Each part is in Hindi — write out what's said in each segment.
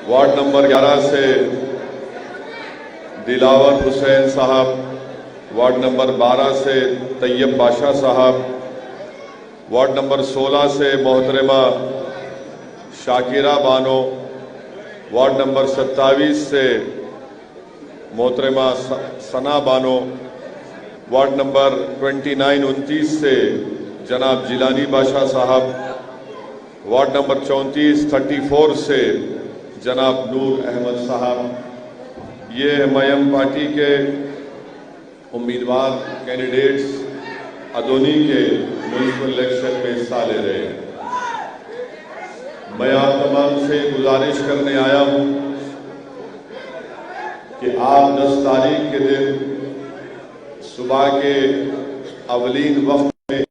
वार्ड नंबर 11 से दिलावर हुसैन साहब, वार्ड नंबर 12 से तैयब बादशाह साहब, वार्ड नंबर 16 से मोहतरमा शाकिरा बानो, वार्ड नंबर 27 से मोहतरमा सना बानो, वार्ड नंबर 29-29 से जनाब जिलानी बादशाह साहब, वार्ड नंबर 34 से जनाब नूर अहमद साहब। ये एमआईएम पार्टी के उम्मीदवार कैंडिडेट्स अदोनी के म्युनिसिपल इलेक्शन में हिस्सा ले रहे हैं। मैं आप तमाम से गुजारिश करने आया हूं कि आप 10 तारीख के दिन सुबह के अवलीन वक्त में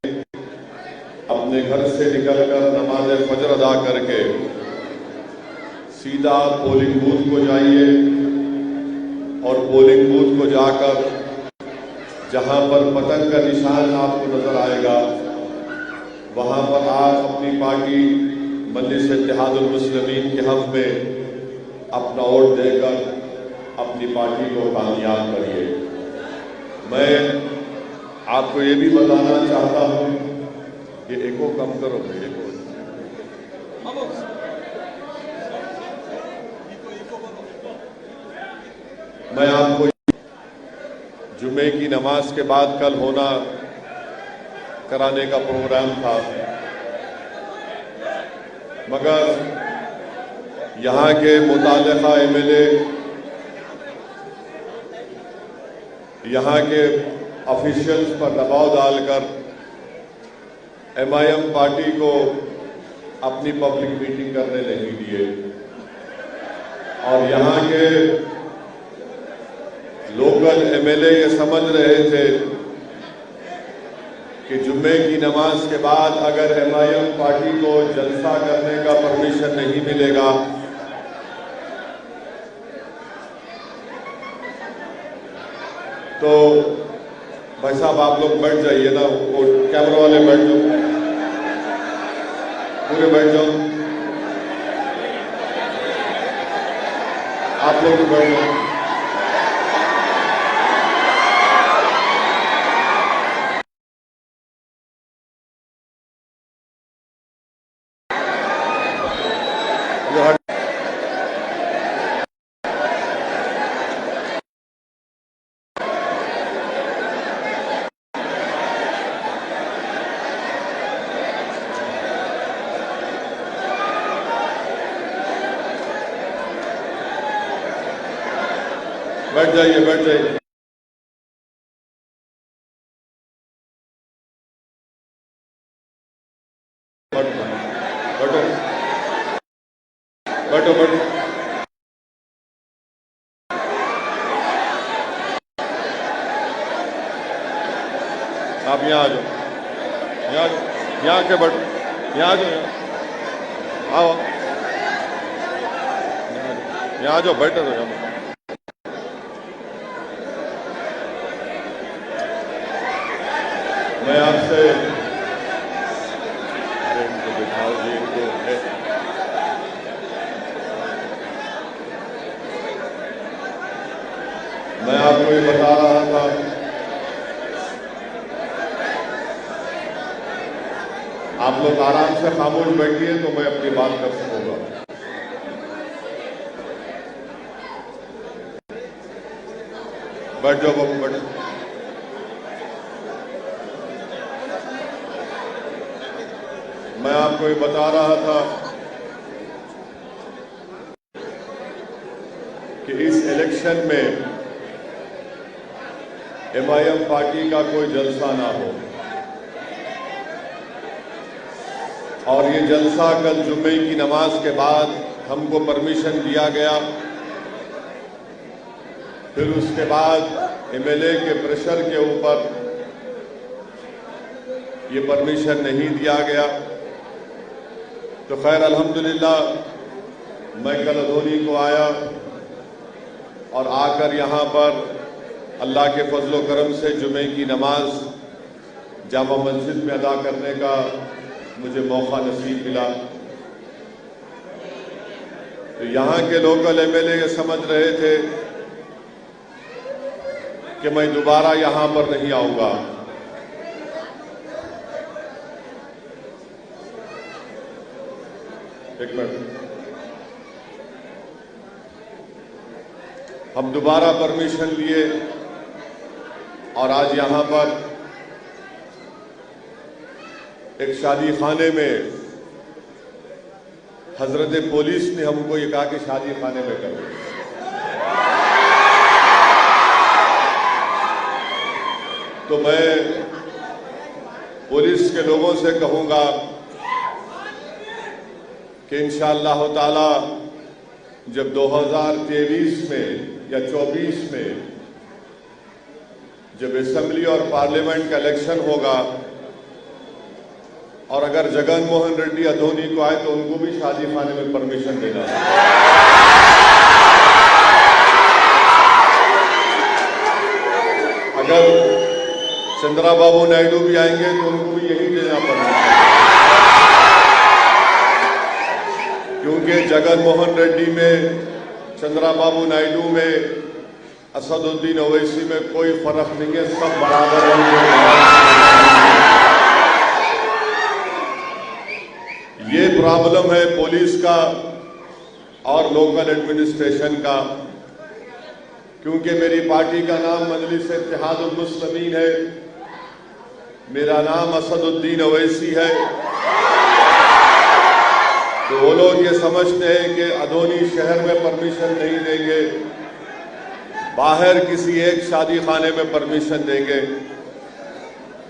अपने घर से निकलकर नमाज फजर अदा करके सीधा पोलिंग बूथ को जाइए और पोलिंग बूथ को जाकर जहां पर पतंग का निशान आपको नजर आएगा वहां पर आप अपनी पार्टी मजलिस इत्तेहादुल मुस्लिमीन के हक में अपना वोट देकर अपनी पार्टी को कामयाब करिए। मैं आपको ये भी बताना चाहता हूं कि एको कम करो भाई, मैं आपको जुमे की नमाज के बाद कल होना कराने का प्रोग्राम था, मगर यहां के मुताल्लिका एमएलए, यहां के ऑफिशियल्स पर दबाव डालकर एमआईएम पार्टी को अपनी पब्लिक मीटिंग करने नहीं दिए और यहां के लोकल एमएलए ये समझ रहे थे कि जुम्मे की नमाज के बाद अगर एमआईएम पार्टी को जलसा करने का परमिशन नहीं मिलेगा तो भाई साहब आप लोग बैठ जाइए ना, वो कैमरा वाले बैठ जाओ, पूरे बैठ जाओ, आप लोग भी बैठ जाओ। बैठ जाइए, बैठ जाइए। बैठो बैठो बैठो। आप यहाँ आ जाओ, यहाँ यहाँ के बैठो, यहाँ आ जाओ, आओ यहाँ आ जाओ, बैठे तो यहाँ। मैं आपसे इनको दिखाओ जी, इनको मैं आपको ये बता रहा था आप लोग आराम से खामोश बैठिए तो मैं अपनी बात कर सकूंगा। बैठ जाओ बाबू, बैठ। मैं आपको ये बता रहा था कि इस इलेक्शन में एमआईएम पार्टी का कोई जलसा ना हो और ये जलसा कल जुम्मे की नमाज के बाद हमको परमिशन दिया गया, फिर उसके बाद एमएलए के प्रेशर के ऊपर ये परमिशन नहीं दिया गया। तो खैर अल्हम्दुलिल्लाह मैं कल अदोनी को आया और आकर यहाँ पर अल्लाह के फजलो करम से जुमे की नमाज जामा मस्जिद में अदा करने का मुझे मौका नसीब मिला। तो यहाँ के लोकल एमएलए ये समझ रहे थे कि मैं दोबारा यहाँ पर नहीं आऊंगा। एक मिनट, हम दोबारा परमिशन लिए और आज यहाँ पर एक शादी खाने में हजरत पुलिस ने हमको ये कहा कि शादी खाने में करो। तो मैं पुलिस के लोगों से कहूंगा कि इंशाअल्लाह ताला जब 2023 में या 24 में जब असेंबली और पार्लियामेंट का इलेक्शन होगा और अगर जगन मोहन रेड्डी अधोनी को आए तो उनको भी शादी खाने में परमिशन देना है। अगर चंद्राबाबू नायडू भी आएंगे तो उनको भी यही देना पड़ेगा, क्योंकि जगन मोहन रेड्डी में, चंद्राबाबू नायडू में, असदुद्दीन ओवैसी में कोई फर्क नहीं है, सब बराबर हैं। ये प्रॉब्लम है पुलिस का और लोकल एडमिनिस्ट्रेशन का, क्योंकि मेरी पार्टी का नाम मजलिस इत्तेहादुल मुस्लिमीन है, मेरा नाम असदुद्दीन ओवैसी है। तो वो लोग ये समझते हैं कि अधोनी शहर में परमिशन नहीं देंगे, बाहर किसी एक शादी खाने में परमिशन देंगे।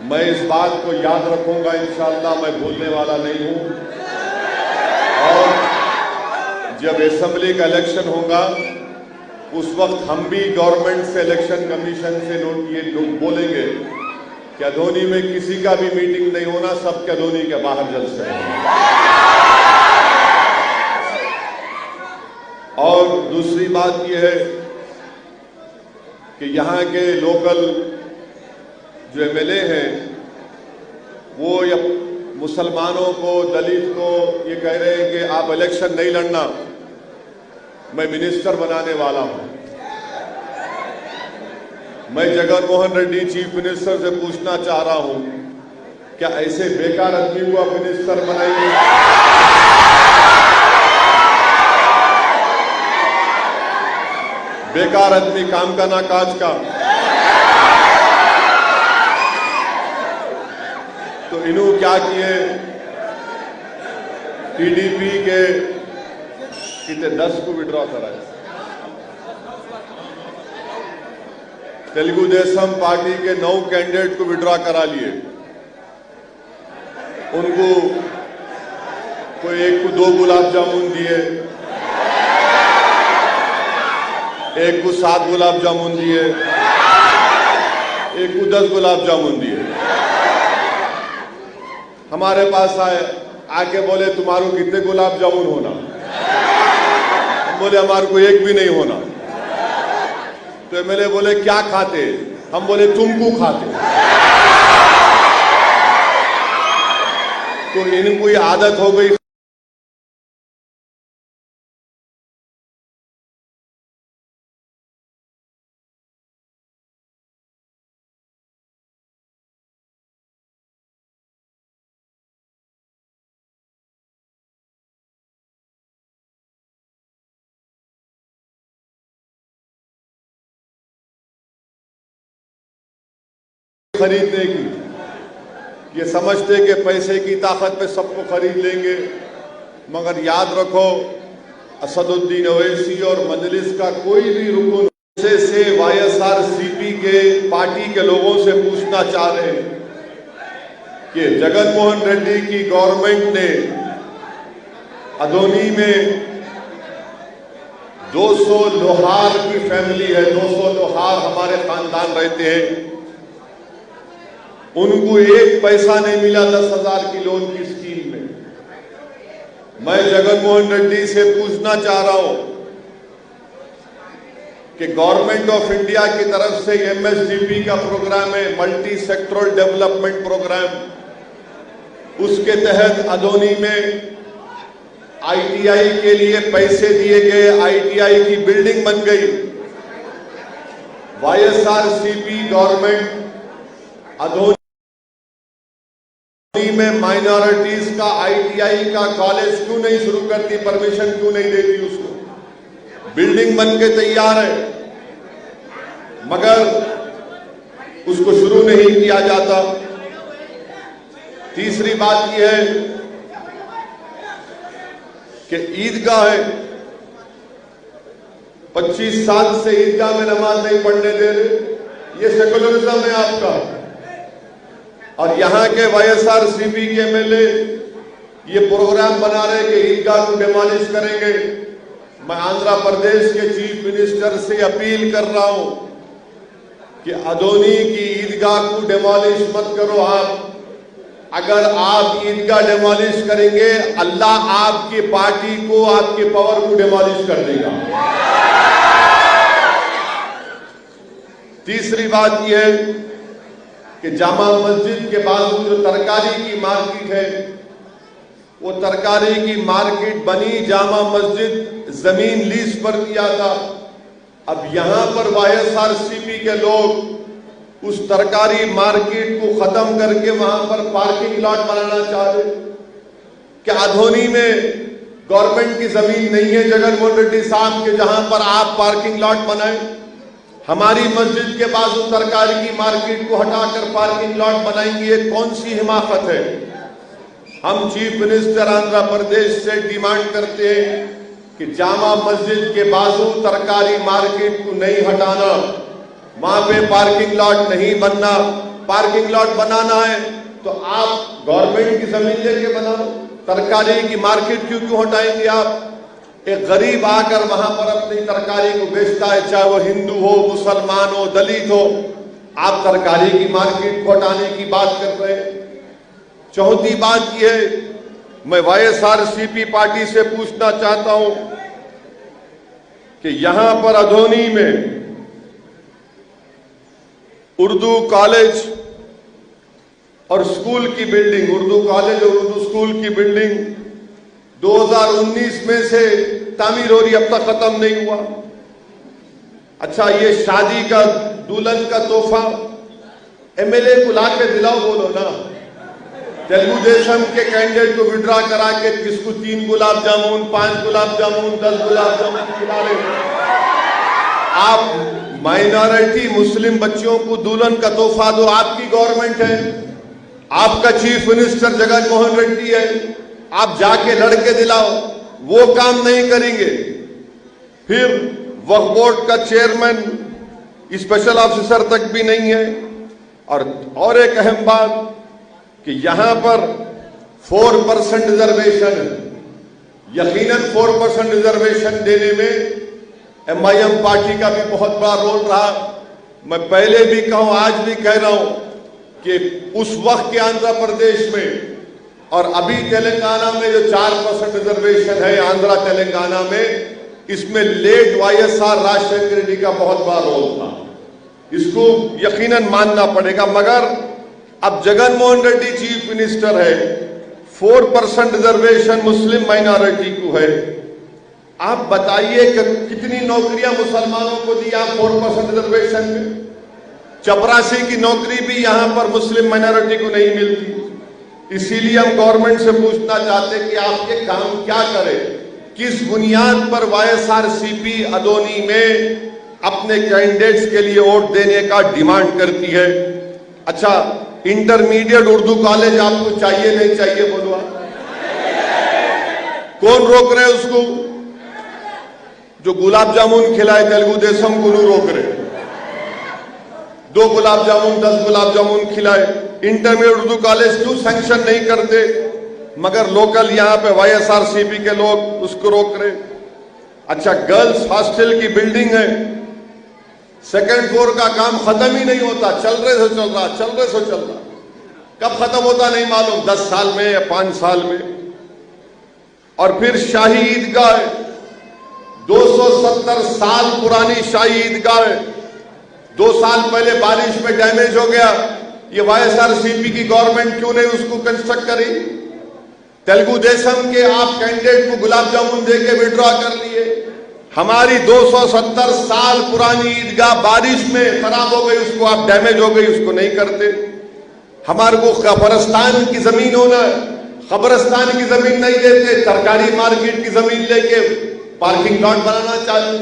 मैं इस बात को याद रखूंगा, इंशाअल्लाह मैं भूलने वाला नहीं हूं। और जब असेंबली का इलेक्शन होगा उस वक्त हम भी गवर्नमेंट से, इलेक्शन कमीशन से लोग बोलेंगे कि अधोनी में किसी का भी मीटिंग नहीं होना, सबके अधोनी के बाहर जलसे हैं। और दूसरी बात यह है कि यहाँ के लोकल जो एमएलए हैं वो मुसलमानों को, दलित को ये कह रहे हैं कि आप इलेक्शन नहीं लड़ना, मैं मिनिस्टर बनाने वाला हूं। मैं जगन मोहन रेड्डी चीफ मिनिस्टर से पूछना चाह रहा हूं, क्या ऐसे बेकार आदमी को आप मिनिस्टर बनाएंगे? बेकार आदमी, काम का ना काज का। तो इन्हों क्या किए, टीडीपी के कितने 10 को विड्रॉ कराए, तेलुगु देशम पार्टी के 9 कैंडिडेट को विड्रॉ करा लिए। उनको कोई एक को 2 गुलाब जामुन दिए, एक को 7 गुलाब जामुन दिए, एक को 10 गुलाब जामुन दिए। हमारे पास आके बोले तुम्हारो कितने गुलाब जामुन होना? हम बोले हमारे को एक भी नहीं होना। तो एमएलए बोले क्या खाते? हम बोले तुमको खाते। तो इनको ये आदत हो गई। खरीदने की, ये समझते कि पैसे की ताकत पे सबको खरीद लेंगे, मगर याद रखो असदुद्दीन ओवैसी और मजलिस का कोई भी रुकन से वाईएसआरसीपी के पार्टी के लोगों से पूछना चाह रहे हैं कि जगन मोहन रेड्डी की गवर्नमेंट ने अधोनी में 200 लोहार की फैमिली है, 200 लोहार हमारे खानदान रहते हैं, उनको एक पैसा नहीं मिला 10,000 की लोन की स्कीम में। मैं जगन मोहन रेड्डी से पूछना चाह रहा हूं कि गवर्नमेंट ऑफ इंडिया की तरफ से एमएसडीपी का प्रोग्राम है, मल्टी सेक्टरल डेवलपमेंट प्रोग्राम, उसके तहत अधोनी में आईटीआई के लिए पैसे दिए गए, आईटीआई की बिल्डिंग बन गई। वाईएसआरसीपी गवर्नमेंट अधोनी में माइनॉरिटीज का आईटीआई का कॉलेज क्यों नहीं शुरू करती, परमिशन क्यों नहीं देती उसको? बिल्डिंग बन के तैयार है मगर उसको शुरू नहीं किया जाता। तीसरी बात यह है कि ईदगाह है, 25 साल से ईदगाह में नमाज नहीं पढ़ने दे रहे, ये सेकुलरिज्म है आपका। और यहां के वाईएसआरसीपी के एमएलए ये प्रोग्राम बना रहे कि ईदगाह को डिमोलिश करेंगे। मैं आंध्र प्रदेश के चीफ मिनिस्टर से अपील कर रहा हूं कि अधोनी की ईदगाह को डिमोलिश मत करो आप। अगर आप ईदगाह डिमोलिश करेंगे, अल्लाह आपकी पार्टी को, आपके पावर को डिमोलिश कर देगा। तीसरी बात यह है कि जामा मस्जिद के बाजू जो तरकारी की मार्केट है, वो तरकारी की मार्केट बनी, जामा मस्जिद जमीन लीज पर दिया था। अब यहां पर वाईएसआरसीपी के लोग उस तरकारी मार्केट को खत्म करके वहां पर पार्किंग लॉट बनाना चाह रहे। क्या अधोनी में गवर्नमेंट की जमीन नहीं है जगनमोहन रेड्डी साहब के, जहां पर आप पार्किंग लॉट बनाएं? हमारी मस्जिद के बाजू तरकारी की मार्केट को हटाकर पार्किंग लॉट बनाएंगे, ये कौन सी हिमाकत है? हम चीफ मिनिस्टर आंध्र प्रदेश से डिमांड करते हैं कि जामा मस्जिद के बाजू तरकारी मार्केट को नहीं हटाना, वहां पे पार्किंग लॉट नहीं बनना। पार्किंग लॉट बनाना है तो आप गवर्नमेंट की जमीन लेके बनाओ, तरकारी की मार्केट क्यों हटाएंगे आप? एक गरीब आकर वहां पर अपनी तरकारी को बेचता है, चाहे वो हिंदू हो, मुसलमान हो, दलित हो, आप तरकारी की मार्केट को हटाने की बात कर रहे हैं। चौथी बात यह है, मैं वाईएसआरसीपी पार्टी से पूछना चाहता हूं कि यहां पर अधोनी में उर्दू कॉलेज और स्कूल की बिल्डिंग, उर्दू कॉलेज और उर्दू स्कूल की बिल्डिंग 2019 में से तामीर हो रही, अब तक खत्म नहीं हुआ। अच्छा, ये शादी का दुल्हन का तोहफा एमएलए को लाके दिलाओ, बोलो ना। तेलुगु देशम के कैंडिडेट को विड्रॉ करा के किसको 3 गुलाब जामुन, 5 गुलाब जामुन, 10 गुलाब जामुन खिला रहे। आप माइनॉरिटी मुस्लिम बच्चियों को दुल्हन का तोहफा दो, आपकी गवर्नमेंट है, आपका चीफ मिनिस्टर जगनमोहन रेड्डी है, आप जाके लड़के दिलाओ, वो काम नहीं करेंगे। फिर वक्फ बोर्ड का चेयरमैन स्पेशल ऑफिसर तक भी नहीं है। और एक अहम बात कि यहां पर 4% रिजर्वेशन है। यकीनन 4% रिजर्वेशन देने में एमआईएम पार्टी का भी बहुत बड़ा रोल रहा। मैं पहले भी कहूं, आज भी कह रहा हूं कि उस वक्त के आंध्र प्रदेश में और अभी तेलंगाना में जो 4% रिजर्वेशन है आंध्रा तेलंगाना में, इसमें लेट वाईएसआर राजशेखर रेड्डी का बहुत बड़ा रोल था, इसको यकीनन मानना पड़ेगा। मगर अब जगनमोहन रेड्डी चीफ मिनिस्टर है, 4% रिजर्वेशन मुस्लिम माइनॉरिटी को है। आप बताइए कि कितनी नौकरियां मुसलमानों को दी आप 4% रिजर्वेशन में? चपरासी की नौकरी भी यहां पर मुस्लिम माइनॉरिटी को नहीं मिलती। इसीलिए हम गवर्नमेंट से पूछना चाहते हैं कि आप ये काम क्या करें, किस बुनियाद पर वाईएसआरसीपी अधोनी में अपने कैंडिडेट्स के लिए वोट देने का डिमांड करती है? अच्छा, इंटरमीडिएट उर्दू कॉलेज आपको चाहिए नहीं चाहिए, बोलो आप? कौन रोक रहे उसको? जो गुलाब जामुन खिलाए तेलुगु देशम को नहीं रोक रहे। 2 गुलाब जामुन, 10 गुलाब जामुन खिलाए, इंटरमीडिएट उर्दू कॉलेज क्यों सैंक्शन नहीं करते? मगर लोकल यहां पे वाईएसआरसीपी के लोग उसको रोक रहे। अच्छा, गर्ल्स हॉस्टल की बिल्डिंग है, 2nd फ्लोर का काम खत्म ही नहीं होता, चल रहे से चल रहा, चल रहे से चल रहा, कब खत्म होता नहीं मालूम, 10 साल में या 5 साल में। और फिर शाही ईदगाह है, 270 साल पुरानी शाही ईदगाह है, 2 साल पहले बारिश में डैमेज हो गया। ये वाईएसआरसीपी की गवर्नमेंट क्यों नहीं उसको कंस्ट्रक्ट करी? तेलुगु देशम के आप कैंडिडेट को गुलाब जामुन देके विड्रॉ कर लिए। हमारी 270 साल पुरानी ईदगाह बारिश में खराब हो गई, उसको आप डैमेज हो गई, उसको नहीं करते। हमारे को कब्रिस्तान की जमीन होना है, कब्रिस्तान की जमीन नहीं देते, तरकारी मार्केट की जमीन लेके पार्किंग लॉट बनाना चाहते।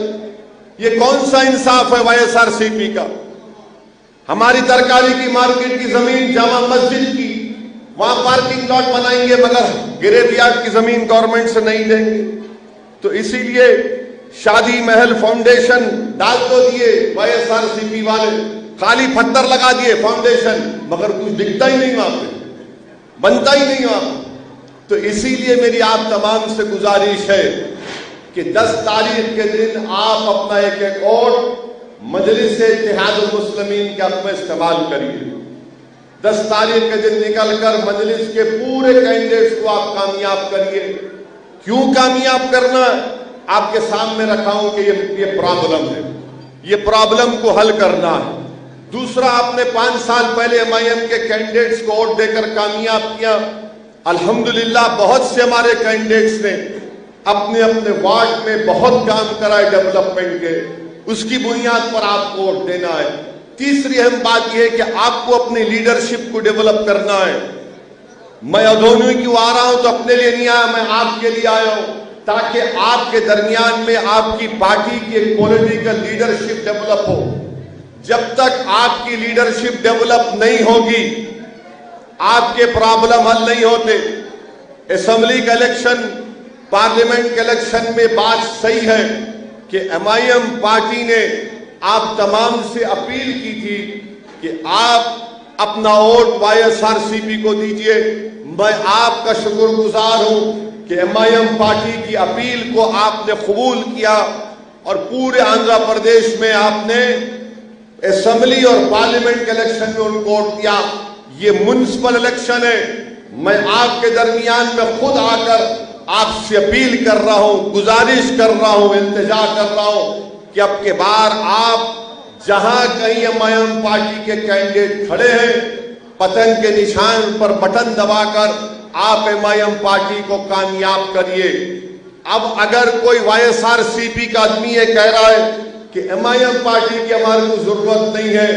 ये कौन सा इंसाफ है वाईएसआरसीपी का? हमारी तरकारी की मार्केट की जमीन जामा मस्जिद की, वहां पार्किंग लॉट बनाएंगे, मगर गिरेबियाट की जमीन गवर्नमेंट से नहीं देंगे। तो इसीलिए शादी महल फाउंडेशन डाल तो दिए वाईएसआरसीपी वाले, खाली पत्थर लगा दिए फाउंडेशन, मगर कुछ दिखता ही नहीं वहां पे, बनता ही नहीं वहां पे। तो इसीलिए मेरी आप तमाम से गुजारिश है कि 10 तारीख के दिन आप अपना एक वोट मजलिस-ए-इत्तेहादुल मुस्लिमीन के हक में इस्तेमाल करिए। 10 तारीख के दिन निकलकर मजलिस के पूरे कैंडिडेट्स को आप कामयाब करिए। क्यों कामयाब करना है? आपके सामने रखा हूं कि ये प्रॉब्लम है, ये प्रॉब्लम को हल करना है। दूसरा, आपने 5 साल पहले एमआईएम के कैंडिडेट्स को वोट देकर कामयाब किया। अल्हम्दुलिल्लाह बहुत से हमारे कैंडिडेट्स ने अपने अपने वार्ड में बहुत काम करा है डेवलपमेंट के, उसकी बुनियाद पर आपको वोट देना है। तीसरी अहम बात यह है कि आपको अपनी लीडरशिप को डेवलप करना है। मैं अधोनी क्यों आ रहा हूं तो अपने लिए नहीं आया, मैं आपके लिए आया हूं, ताकि आपके दरमियान में आपकी पार्टी की एक पॉलिटिकल लीडरशिप डेवलप हो। जब तक आपकी लीडरशिप डेवलप नहीं होगी, आपके प्रॉब्लम हल नहीं होते। असेंबली का इलेक्शन, पार्लियामेंट के इलेक्शन में बात सही है कि एमआईएम पार्टी ने आप तमाम से अपील की थी कि आप अपना वोट वाईएसआरसीपी को दीजिए। मैं आपका शुक्रगुजार हूं कि एमआईएम पार्टी की अपील को आपने कबूल किया और पूरे आंध्र प्रदेश में आपने असेंबली और पार्लियामेंट के इलेक्शन में उनको वोट दिया। ये म्युनिसिपल इलेक्शन है, मैं आपके दरमियान में खुद आकर आपसे अपील कर रहा हूं, गुजारिश कर रहा हूं, इल्तिजा कर रहा हूं कि अब के बार आप जहां कहीं एमआईएम पार्टी के कैंडिडेट खड़े हैं, पतंग के निशान पर बटन दबाकर आप एमआईएम पार्टी को कामयाब करिए। अब अगर कोई वाईएसआरसीपी का आदमी ये कह रहा है कि एमआईएम पार्टी की हमारे को जरूरत नहीं है,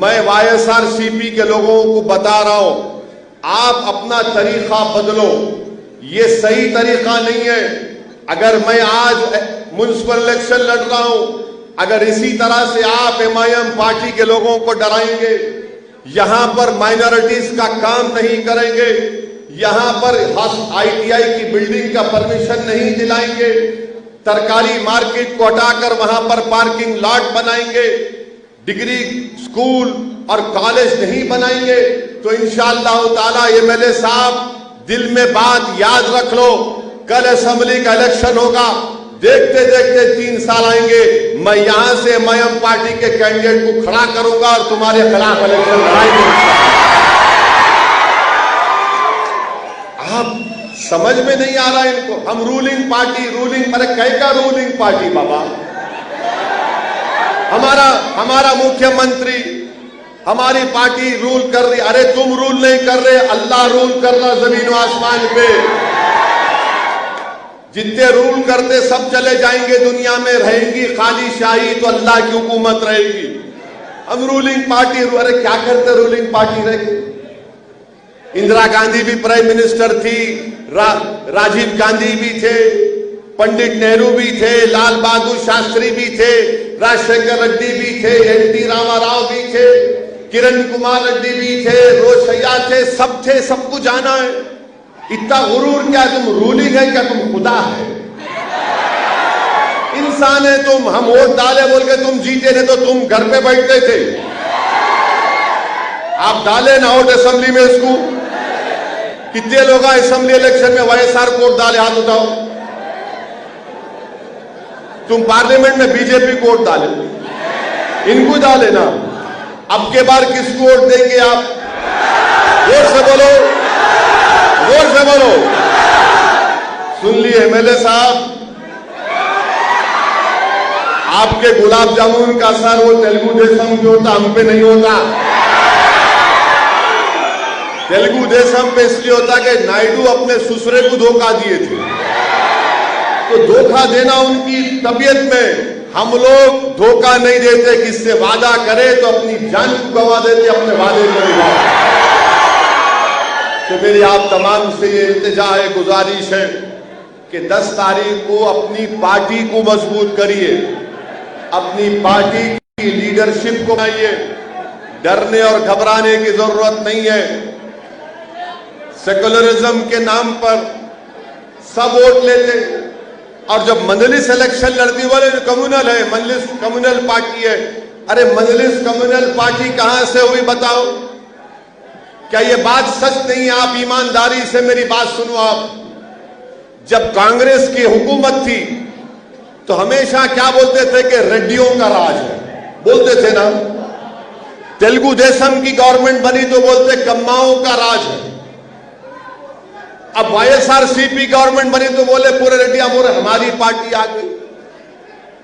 मैं वाईएसआरसीपी के लोगों को बता रहा हूं, आप अपना तरीका बदलो। ये सही तरीका नहीं है। अगर मैं आज म्युनिसिपल इलेक्शन लड़ रहा हूं, अगर इसी तरह से आप एमआईएम पार्टी के लोगों को डराएंगे, यहां पर माइनॉरिटीज का काम नहीं करेंगे, यहां पर आईटीआई की बिल्डिंग का परमिशन नहीं दिलाएंगे, तरकारी मार्केट को हटाकर वहां पर पार्किंग लॉट बनाएंगे, डिग्री स्कूल और कॉलेज नहीं बनाएंगे, तो इंशाअल्लाह ताला एमएलए साहब दिल में बात याद रख लो, कल असेंबली का इलेक्शन होगा, देखते देखते 3 साल आएंगे, मैं यहां से एमआईएम पार्टी के कैंडिडेट को खड़ा करूंगा और तुम्हारे खिलाफ इलेक्शन लड़ाएंगे। आप समझ में नहीं आ रहा इनको, हम रूलिंग पार्टी, अरे कैसा रूलिंग पार्टी बाबा? हमारा मुख्यमंत्री, हमारी पार्टी रूल कर रही। अरे तुम रूल नहीं कर रहे, अल्लाह रूल कर रहा जमीन व आसमान पे। जितने रूल करते सब चले जाएंगे, दुनिया में रहेंगी खाली शाही, तो अल्लाह की हुकूमत रहेगी। हम रूलिंग पार्टी, अरे क्या करते रूलिंग पार्टी रहेगी? इंदिरा गांधी भी प्राइम मिनिस्टर थी, राजीव गांधी भी थे, पंडित नेहरू भी थे, लाल बहादुर शास्त्री भी थे, राजशेखर रेड्डी भी थे, एनटी रामाराव भी थे, किरण कुमार रेड्डी भी थे, रोशैया थे, सब थे, सबको जाना है। इतना गुरूर क्या तुम रूलिंग है, क्या तुम खुदा है? इंसान है तुम, हम वोट डाले बोल के तुम जीते, नहीं तो तुम घर पे बैठते थे। आप डाले ना वोट असेंबली में इसको। कितने लोग असेंबली इलेक्शन में वाईएसआर को वोट डाले? हाथ उठाओ। तुम पार्लियामेंट में बीजेपी को वोट डाले, इनको डाले ना। अब के बार किसको वोट देंगे आप? जोर से बोलो, जोर से बोलो। सुन लिए एमएलए साहब, आपके गुलाब जामुन का असर वो तेलुगु देशम पे होता, हम पे नहीं होता। तेलुगु देशम पे इसलिए होता कि नायडू अपने ससुरे को धोखा दिए थे, तो धोखा देना उनकी तबीयत में। हम लोग धोखा नहीं देते, किससे वादा करे तो अपनी जान को गंवा देते, अपने वादे को निभाते। तो मेरी आप तमाम से ये इल्तिजा है, गुजारिश है कि 10 तारीख को अपनी पार्टी को मजबूत करिए, अपनी पार्टी की लीडरशिप को बनाइए। डरने और घबराने की जरूरत नहीं है। सेकुलरिज्म के नाम पर सब वोट लेते, और जब मजलिस इलेक्शन लड़ती बोले जो कम्युनल है, मजलिस कम्युनल पार्टी है। अरे मजलिस कम्युनल पार्टी कहां से हुई बताओ? क्या ये बात सच नहीं है? आप ईमानदारी से मेरी बात सुनो। आप जब कांग्रेस की हुकूमत थी तो हमेशा क्या बोलते थे कि रेड्डियों का राज है, बोलते थे ना। तेलुगु देशम की गवर्नमेंट बनी तो बोलते कम्माओं का राज है। अब वाईएसआरसीपी गवर्नमेंट बनी तो बोले पूरे रेड्डिया मोरे हमारी पार्टी आ गई।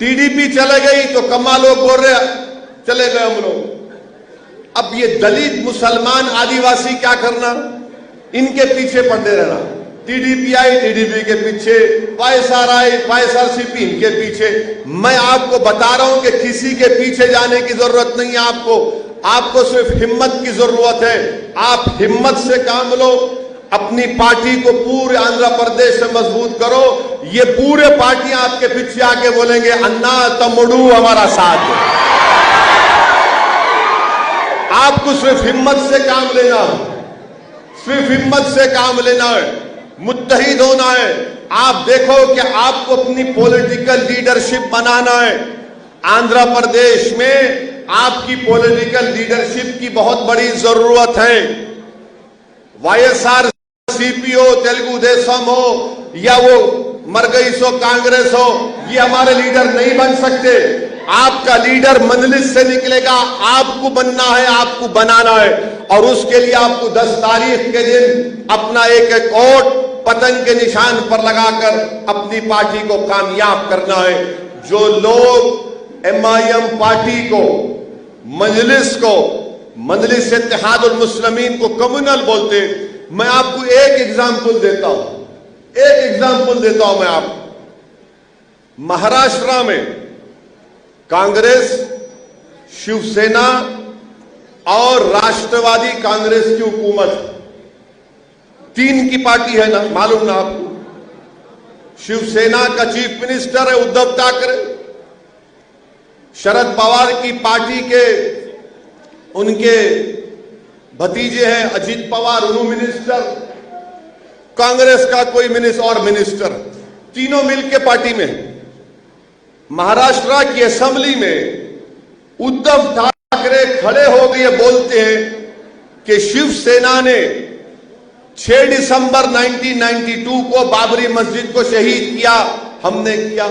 टीडीपी चले गई तो कम्मा लोग बोल रहे चले गए हम लोग। अब ये दलित, मुसलमान, आदिवासी क्या करना? इनके पीछे पड़ते रहना। टीडीपी आई, टीडीपी के पीछे, वाईएसआर आई, वाईएसआरसीपी इनके पीछे। मैं आपको बता रहा हूं कि किसी के पीछे जाने की जरूरत नहीं है। आपको सिर्फ हिम्मत की जरूरत है। आप हिम्मत से काम लो, अपनी पार्टी को पूरे आंध्र प्रदेश में मजबूत करो। ये पूरे पार्टियां आपके पीछे आके बोलेंगे अन्ना तमुडू हमारा साथ दो। आपको सिर्फ हिम्मत से काम लेना, सिर्फ हिम्मत से काम लेना है, मुत्तहिद होना है। आप देखो कि आपको अपनी पॉलिटिकल लीडरशिप बनाना है। आंध्र प्रदेश में आपकी पॉलिटिकल लीडरशिप की बहुत बड़ी जरूरत है। वाईएसआर सीपी हो, तेलुगु देशम हो, या वो मर गई सो कांग्रेस हो, ये हमारे लीडर नहीं बन सकते। आपका लीडर मजलिस से निकलेगा। आपको बनना है, आपको बनाना है, और उसके लिए आपको 10 तारीख के दिन अपना एक वोट पतंग के निशान पर लगाकर अपनी पार्टी को कामयाब करना है। जो लोग एमआईएम पार्टी को, मजलिस इत्तेहादुल मुस्लिमीन को कम्युनल बोलते, मैं आपको एक एग्जाम्पल देता हूं मैं आपको। महाराष्ट्र में कांग्रेस, शिवसेना और राष्ट्रवादी कांग्रेस की हुकूमत, 3 की पार्टी है ना, मालूम ना आपको। शिवसेना का चीफ मिनिस्टर है उद्धव ठाकरे, शरद पवार की पार्टी के उनके भतीजे हैं अजीत पवार, उन्होंने मिनिस्टर, कांग्रेस का कोई मिनिस्टर, तीनों मिलकर पार्टी में। महाराष्ट्र की असेंबली में उद्धव ठाकरे खड़े हो गए, बोलते हैं कि शिवसेना ने 6 दिसंबर 1992 को बाबरी मस्जिद को शहीद किया, हमने किया।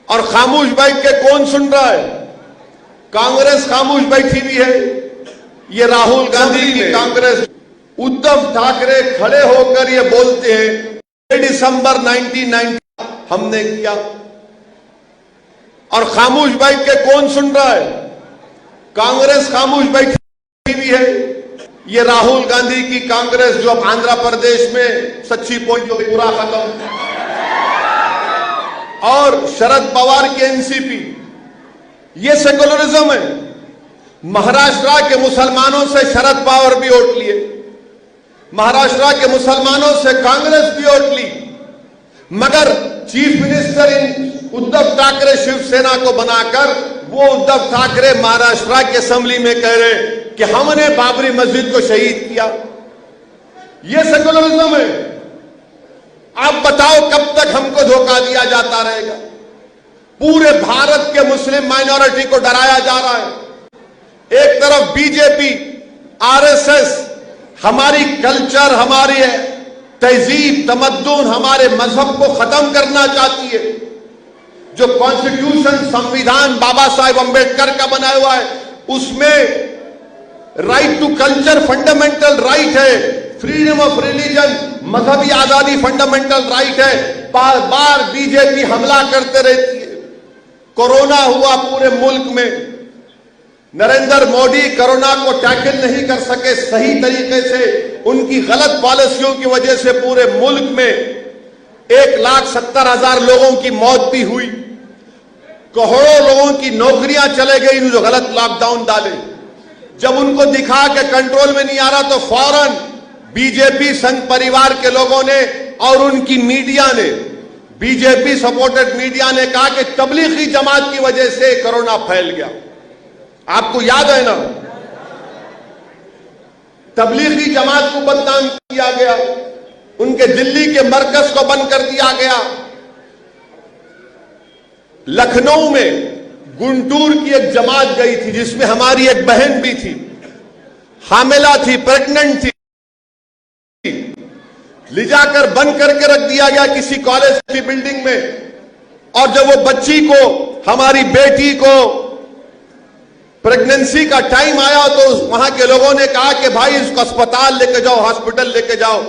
और खामोश बैठ के कौन सुन रहा है? कांग्रेस खामोश बैठी हुई है। ये राहुल गांधी की कांग्रेस, उद्धव ठाकरे खड़े होकर ये बोलते हैं 6 दिसंबर 1990 हमने किया। और खामोश बैठ के कौन सुन रहा है? कांग्रेस खामोश बैठी हुई है। ये राहुल गांधी की कांग्रेस जो अब आंध्र प्रदेश में सच्ची पहुंच हो गई, पूरा खत्म। और शरद पवार की एनसीपी, ये सेकुलरिज्म है। महाराष्ट्र के मुसलमानों से शरद पवार भी वोट लिए, महाराष्ट्र के मुसलमानों से कांग्रेस भी वोट ली, मगर चीफ मिनिस्टर इन उद्धव ठाकरे शिवसेना को बनाकर वो उद्धव ठाकरे महाराष्ट्र की असेंबली में कह रहे कि हमने बाबरी मस्जिद को शहीद किया। ये सेकुलरिज्म है। आप बताओ कब तक हमको धोखा दिया जाता रहेगा? पूरे भारत के मुस्लिम माइनॉरिटी को डराया जा रहा है। एक तरफ बीजेपी, आरएसएस हमारी कल्चर, हमारी तहजीब, तमद्दुन, हमारे मजहब को खत्म करना चाहती है। जो कॉन्स्टिट्यूशन, संविधान बाबा साहेब अंबेडकर का बनाया हुआ है, उसमें right to culture fundamental right है, फ्रीडम ऑफ रिलीजन, मजहबी आजादी फंडामेंटल राइट है। बार बार बीजेपी हमला करते रहती है। कोरोना हुआ पूरे मुल्क में, नरेंद्र मोदी कोरोना को टैकल नहीं कर सके सही तरीके से। उनकी गलत पॉलिसियों की वजह से पूरे मुल्क में 1,70,000 लोगों की मौत भी हुई, करोड़ों लोगों की नौकरियां चले गई जो गलत लॉकडाउन डाले। जब उनको दिखा कि कंट्रोल में नहीं आ रहा तो फौरन बीजेपी संघ परिवार के लोगों ने और उनकी मीडिया ने, बीजेपी सपोर्टेड मीडिया ने कहा कि तबलीगी जमात की वजह से कोरोना फैल गया। आपको याद है ना, तबलीगी जमात को बदनाम किया गया, उनके दिल्ली के मरकज को बंद कर दिया गया। लखनऊ में गुंटूर की एक जमात गई थी जिसमें हमारी एक बहन भी थी, हामिला थी, प्रेग्नेंट थी, ले जाकर बंद करके रख दिया गया किसी कॉलेज की बिल्डिंग में। और जब वो बच्ची को, हमारी बेटी को प्रेगनेंसी का टाइम आया तो वहां के लोगों ने कहा कि भाई इसको अस्पताल लेके जाओ, हॉस्पिटल लेके जाओ।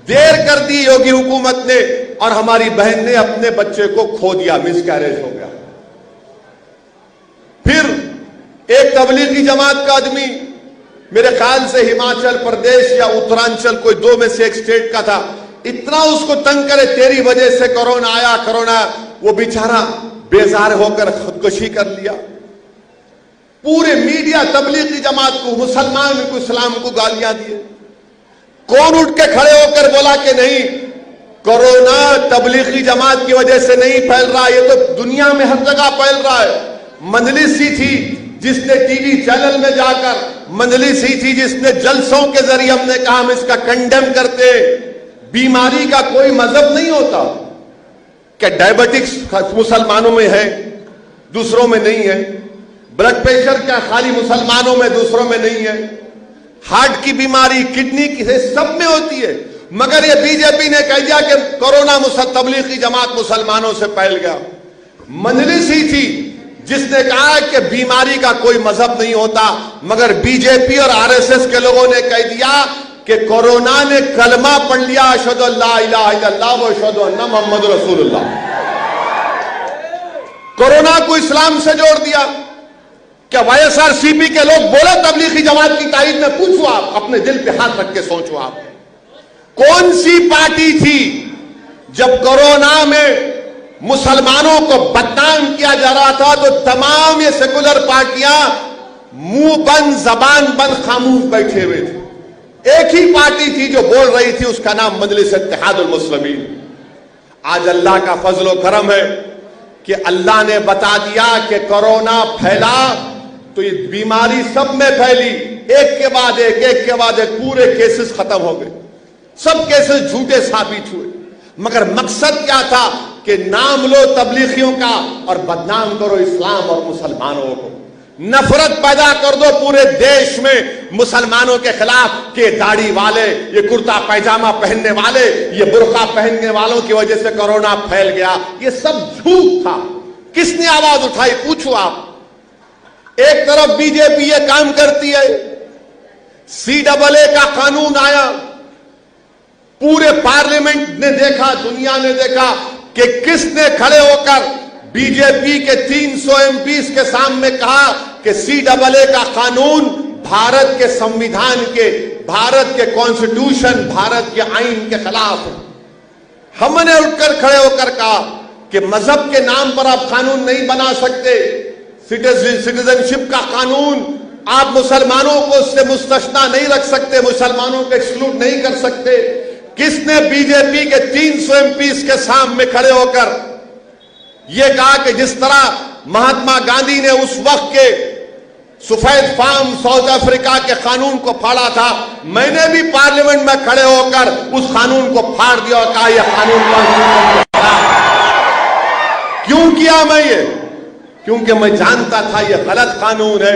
देर कर दी योगी हुकूमत ने और हमारी बहन ने अपने बच्चे को खो दिया, मिसकैरेज हो गया। फिर एक तबलीगी जमात का आदमी, मेरे ख्याल से हिमाचल प्रदेश या उत्तरांचल, कोई दो में से एक स्टेट का था, इतना उसको तंग करे तेरी वजह से कोरोना आया, कोरोना, वो बेचारा बेजार होकर खुदकुशी कर लिया। पूरे मीडिया तबलीगी जमात को, मुसलमान को, इस्लाम को गालियां दिए। कौन उठ के खड़े होकर बोला कि नहीं, कोरोना तबलीगी जमात की वजह से नहीं फैल रहा, ये तो दुनिया में हर जगह फैल रहा है। मंजलिस ही थी जिसने टीवी चैनल में जाकर, मंजलिस ही थी जिसने जलसों के जरिए हमने कहा हम इसका कंडेम करते। बीमारी का कोई मजहब नहीं होता। क्या डायबिटिक्स मुसलमानों में है, दूसरों में नहीं है? ब्लड प्रेशर क्या खाली मुसलमानों में, दूसरों में नहीं है? हार्ट की बीमारी, किडनी की, सब में होती है। मगर ये बीजेपी ने कह दिया कि कोरोना तबलीगी जमात मुसलमानों से फैल गया। मंजलिस ही थी जिसने कहा कि बीमारी का कोई मजहब नहीं होता, मगर बीजेपी और आरएसएस के लोगों ने कह दिया कि कोरोना ने कलमा पढ़ लिया, अशहदु अल्ला इलाहा इल्लल्लाह व अशहदु अन्ना मुहम्मद रसूलुल्लाह। कोरोना को इस्लाम से जोड़ दिया। क्या वाईएसआरसीपी के लोग बोले तबलीगी जमात की तारीफ में? पूछो आप, अपने दिल पे हाथ रख के सोचो आप, कौन सी पार्टी थी जब कोरोना में मुसलमानों को बदनाम किया जा रहा था तो तमाम ये सेकुलर पार्टियां मुंह बंद, जबान बंद, खामोश बैठे हुए थे। एक ही पार्टी थी जो बोल रही थी, उसका नाम मजलिस इत्तेहादुल मुस्लिमीन। आज अल्लाह का फजल व करम है कि अल्लाह ने बता दिया कि कोरोना फैला तो ये बीमारी सब में फैली, एक के बाद एक पूरे केसेस खत्म हो गए। सब केसेस झूठे साबित हुए, मगर मकसद क्या था कि नाम लो तबलीगियों का और बदनाम करो इस्लाम और मुसलमानों को। नफरत पैदा कर दो पूरे देश में मुसलमानों के खिलाफ कि दाढ़ी वाले, ये कुर्ता पैजामा पहनने वाले, ये बुर्का पहनने वालों की वजह से कोरोना फैल गया। ये सब झूठ था। किसने आवाज उठाई? पूछो आप। एक तरफ बीजेपी ये काम करती है, CAA का कानून आया, पूरे पार्लियामेंट ने देखा, दुनिया ने देखा कि किसने खड़े होकर बीजेपी के 300 MPs के सामने कहा कि CAA का कानून भारत के संविधान के, भारत के कॉन्स्टिट्यूशन, भारत के आईन के खिलाफ है। हमने उठकर खड़े होकर कहा कि मजहब के नाम पर आप कानून नहीं बना सकते। सिटीजनशिप का कानून आप मुसलमानों को उससे मुस्तस्ना नहीं रख सकते, मुसलमानों को एक्सक्लूड नहीं कर सकते। किसने बीजेपी के 300 MPs के सामने खड़े होकर यह कहा कि जिस तरह महात्मा गांधी ने उस वक्त के सफेद फार्म साउथ अफ्रीका के कानून को फाड़ा था, मैंने भी पार्लियामेंट में खड़े होकर उस कानून को फाड़ दिया और कहा यह कानून कॉन्स्टिट्यूशन के खिलाफ। क्यों किया मैं ये? क्योंकि मैं जानता था यह गलत कानून है,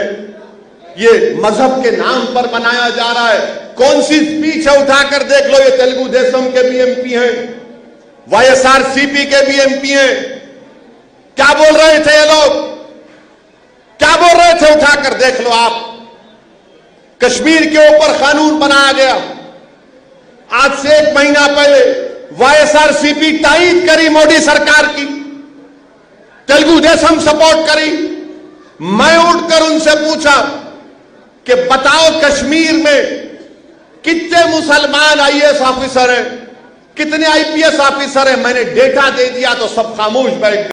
ये मजहब के नाम पर बनाया जा रहा है। कौन सी स्पीच है उठाकर देख लो, ये तेलुगु देशम के भी MP हैं, वाईएसआरसीपी के भी MP हैं। क्या बोल रहे थे ये लोग? क्या बोल रहे थे? उठाकर देख लो आप। कश्मीर के ऊपर कानून बनाया गया। आज से 1 महीना पहले वाईएसआरसीपी तायीद करी मोदी सरकार की, तेलुगु देशम सपोर्ट करी, मैं उठकर उनसे पूछा कि बताओ कश्मीर में कितने मुसलमान आईएएस ऑफिसर हैं, कितने आईपीएस ऑफिसर हैं। मैंने डेटा दे दिया तो सब खामोश बैठ गए।